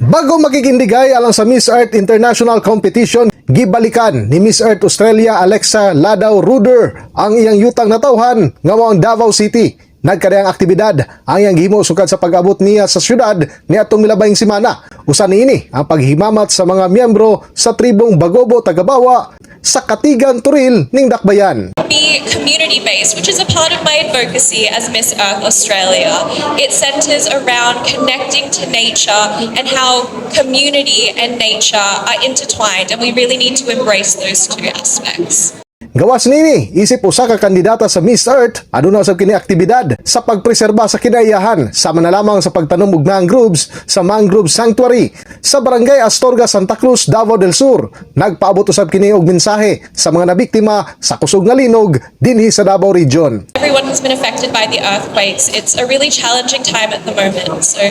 Bago makikindigay alang sa Miss Earth International Competition, gibalikan ni Miss Earth Australia Alexa Ladau Ruder ang iyang yutang na tawhan nga mao ang Davao City. Nagkadayang aktibidad ang iyang gihimo sukad sa pag-abot niya sa syudad niadtong milabayng semana. Usa niini ang paghimamat sa mga miyembro sa tribong Bagobo Tagabawa sa Katigan Turil ning Dakbayan. Be community-based, which is a part of my advocacy as Miss Earth Australia. It centres around connecting to nature and how community and nature are intertwined, and we really need to embrace those two aspects. Gawas nini, isip usa ka kandidata sa Miss Earth, aduna usab kini aktibidad sa pagpreserba sa kinaiyahan sama na lamang sa pagtanom og mangroves sa Mangrove Sanctuary sa Barangay Astorga, Santa Cruz, Davao del Sur. Nagpaabot usab kini og mensahe sa mga nabiktima sa kusog nga linog dinhi sa Davao Region. Everyone has been affected by the earthquakes. It's a really challenging time at the moment. So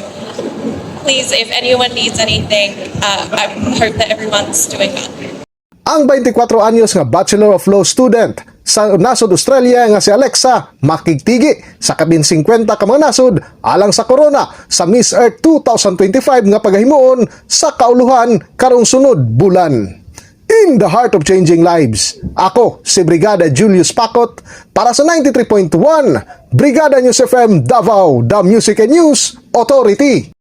please, if anyone needs anything, I hope that everyone's doing well. Ang 24 anyos nga Bachelor of Law student sa nasod Australia nga si Alexa makigtigi sa kabin 50 ka mga nasod alang sa corona sa Miss Earth 2025 nga paghimuon sa kauluhan karong sunod bulan. In the heart of changing lives, ako si Brigada Julius Pacot para sa 93.1 Brigada News FM Davao, the Music and News Authority.